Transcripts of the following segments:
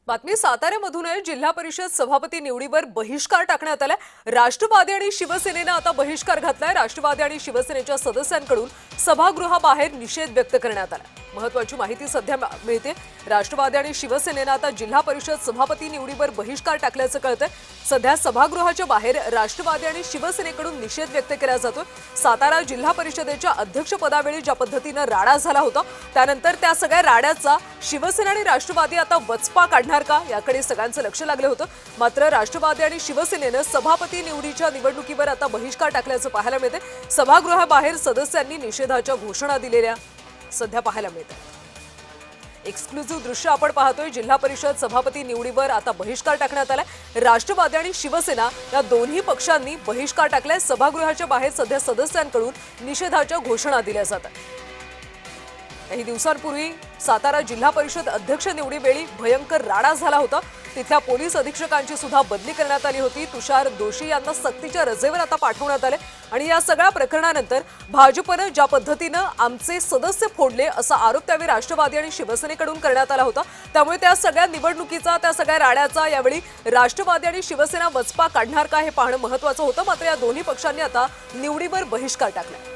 बातमी साताऱ्यामधून आहे। जिल्हा परिषद सभापती निवडीवर बहिष्कार टाकण्यात आलाय। राष्ट्रवादी आणि शिवसेनेने आता बहिष्कार घातलाय। राष्ट्रवादी आणि शिवसेनेच्या सदस्यांकडून सभागृहाबाहेर निषेध व्यक्त करण्यात आला। महत्त्वाची माहिती सध्या मिळते। राष्ट्रवादी आणि शिवसेनेने आता जिल्हा परिषद सभापती निवडीवर बहिष्कार टाकल्याचं कळतंय। सध्या सभागृहाच्या बाहेर राष्ट्रवादी आणि शिवसेनेकडून निषेध व्यक्त केला जातोय। सातारा जिल्हा परिषदेच्या अध्यक्षपदावेळी ज्या पद्धतीने राडा झाला होता, त्यानंतर त्या सगळ्या राड्याचा शिवसेना आणि राष्ट्रवादी आता वचपा काढणार का, याकडे सगळ्यांचं लक्ष लागलं होतं। मात्र राष्ट्रवादी आणि शिवसेनेने सभापती निवडीच्या निवडणुकीवर आता बहिष्कार टाकल्याचं पाहायला मिळते। सभागृहाबाहेर सदस्यांनी निषेधाच्या घोषणा दिलेल्या सध्या पाहायला मिळतात। एक्सक्लुझिव्ह दृश्य आपण पाहतोय। जिल्हा परिषद सभापती निवडीवर आता बहिष्कार टाकण्यात आलाय। राष्ट्रवादी आणि शिवसेना या दोन्ही पक्षांनी बहिष्कार टाकलाय। सभागृहाच्या बाहेर सध्या सदस्यांकडून निषेधाच्या घोषणा दिल्या जातात। काही दिवसांपूर्वी सातारा जिल्हा परिषद अध्यक्ष निवडीवेळी भयंकर राडा झाला होता। तिथल्या पोलीस अधीक्षकांची सुद्धा बदली करण्यात आली होती। तुषार दोशी यांना सक्तीच्या रजेवर आता पाठवण्यात आले आणि या सगळ्या प्रकरणानंतर भाजपने ज्या पद्धतीने आमचे सदस्य फोडले असा आरोप त्यावेळी राष्ट्रवादी आणि शिवसेनेकडून करण्यात आला होता। त्यामुळे त्या सगळ्या निवडणुकीचा, त्या सगळ्या राड्याचा यावेळी राष्ट्रवादी आणि शिवसेना वचपा काढणार का हे पाहणं महत्त्वाचं होतं। मात्र या दोन्ही पक्षांनी आता निवडीवर बहिष्कार टाकला।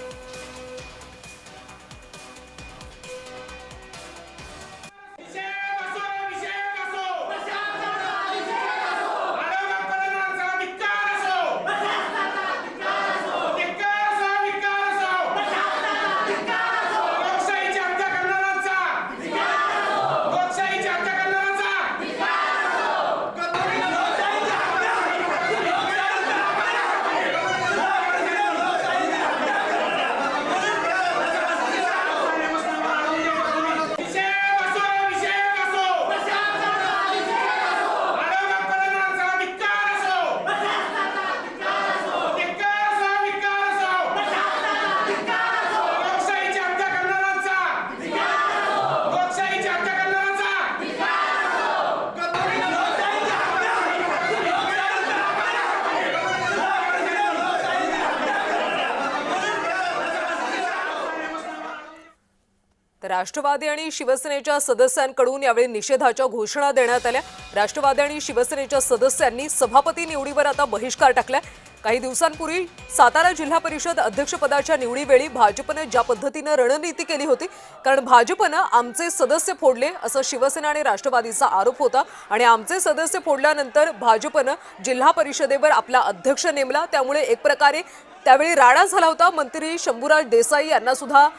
तर राष्ट्रवादी आणि शिवसेनेच्या सदस्यांकडून यावेळी निषेधाच्या घोषणा देण्यात आल्या। राष्ट्रवादी आणि शिवसेनेच्या सदस्यांनी सभापती निवडीवर आता बहिष्कार टाकलाय। काही दिवसांपूर्वी सातारा जिल्हा परिषद अध्यक्षपदाच्या निवडीवेळी भाजपने ज्या पद्धतीने रणनीती केली होती, कारण भाजपने आमचे सदस्य फोडले असं शिवसेना आणि राष्ट्रवादीचा आरोप होता आणि आमचे सदस्य फोडल्यानंतर भाजपने जिल्हा परिषदेवर आपला अध्यक्ष नेमला। त्यामुळे एक प्रकारे त्यावेळी राडा झाला होता। मंत्री शंभूराज देसाई यांना सुद्धा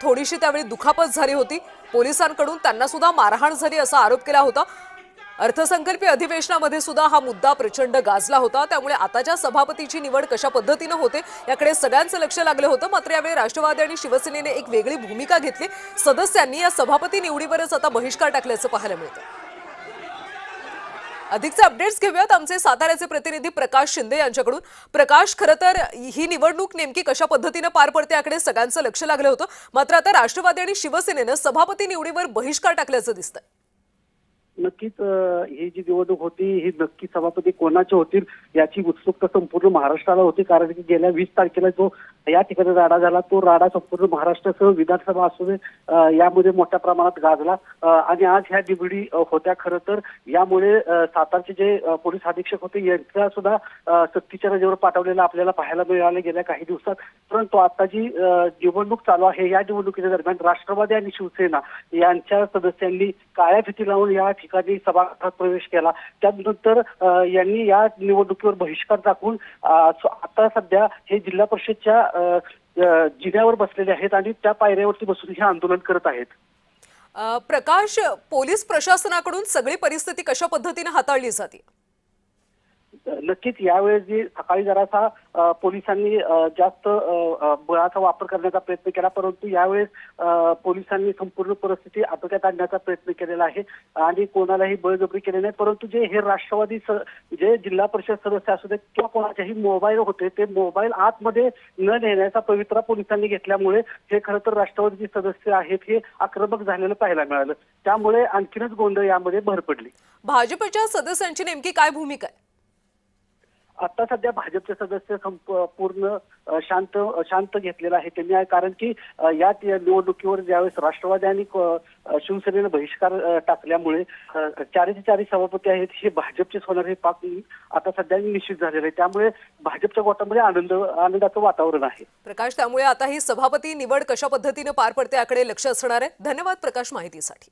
थोडीशी त्यावेळी दुखापत झाली होती। पोलिसांकडून त्यांना सुद्धा मारहाण झाली असा आरोप केला होता। अर्थसंकल्पीय अधिवेशनामध्ये सुद्धा हा मुद्दा प्रचंड गाजला होता। त्यामुळे आताच्या सभापतीची निवड कशा पद्धतीने होते याकडे सगळ्यांचं लक्ष लागलं होतं। मात्र यावेळी राष्ट्रवादी आणि शिवसेनेने एक वेगळी भूमिका घेतली। सदस्यांनी या सभापती निवडीवरच आता बहिष्कार टाकल्याचं पाहायला मिळतं। अधिकचे अपडेट्स घेऊयात आमचे साताऱ्याचे प्रतिनिधी प्रकाश शिंदे यांच्याकडून। प्रकाश, खरं तर ही निवडणूक नेमकी कशा पद्धतीने पार पडते याकडे सगळ्यांचं लक्ष लागलं होतं। मात्र आता राष्ट्रवादी आणि शिवसेनेने सभापती निवडीवर बहिष्कार टाकल्याचं दिसतंय। नक्कीच ही जी निवडणूक होती ही नक्की सभापती कोणाचे होतील याची उत्सुकता संपूर्ण महाराष्ट्राला होती। कारण की गेल्या 20 तारखेला जो या ठिकाणी राडा झाला, तो राडा संपूर्ण महाराष्ट्रासह विधानसभा असू दे यामध्ये मोठ्या प्रमाणात गाजला आणि आज ह्या निवडी होत्या। खरं तर यामुळे सातारचे जे पोलीस अधीक्षक होते यांचा सुद्धा सक्तीच्या रजेवर पाठवलेला आपल्याला पाहायला मिळाले गेल्या काही दिवसात। परंतु आता जी निवडणूक चालू आहे या निवडणुकीच्या दरम्यान राष्ट्रवादी आणि शिवसेना यांच्या सदस्यांनी काळ्या फिती लावून या ठिकाणी सभागृहात प्रवेश केला। त्यानंतर यांनी या निवडणुकीवर बहिष्कार टाकून आता सध्या हे जिल्हा परिषदच्या जिन्यावर बसलेले आहेत आणि त्या पायऱ्यावरती बसून हे आंदोलन करत आहेत। प्रकाश, पोलीस प्रशासनाकडून सगळी परिस्थिती कशा पद्धतीने हाताळली जाते? नक्कीच यावेळेस जी सकाळी जरासा पोलिसांनी जास्त बळाचा वापर करण्याचा प्रयत्न केला, परंतु यावेळेस पोलिसांनी संपूर्ण परिस्थिती आटोक्यात आणण्याचा प्रयत्न केलेला आहे आणि कोणालाही बळजबरी केले नाही। परंतु जे हे राष्ट्रवादी जे जिल्हा परिषद सदस्य असू देत किंवा कोणाचेही मोबाईल होते, ते मोबाईल आतमध्ये न नेण्याचा पवित्रा पोलिसांनी घेतल्यामुळे हे खरं तर राष्ट्रवादीचे सदस्य आहेत हे आक्रमक झालेलं पाहायला मिळालं। त्यामुळे आणखीनच गोंधळ यामध्ये भर पडली। भाजपच्या सदस्यांची नेमकी काय भूमिका आहे? आता सध्या भाजपचे सदस्य पूर्ण शांत घेतलेला आहे त्यांनी, कारण की या निवडणुकीवर ज्यावेळेस राष्ट्रवादी आणि शिवसेनेनं बहिष्कार टाकल्यामुळे चारीचे चारी सभापती आहेत हे भाजपचेच होणार हे पाक आता सध्या निश्चित झालेलं आहे. त्यामुळे भाजपच्या गोटामध्ये आनंदाचं वातावरण आहे. प्रकाश, त्यामुळे आता ही सभापती निवड कशा पद्धतीने पार पडते याकडे लक्ष असणार आहे. धन्यवाद प्रकाश माहितीसाठी.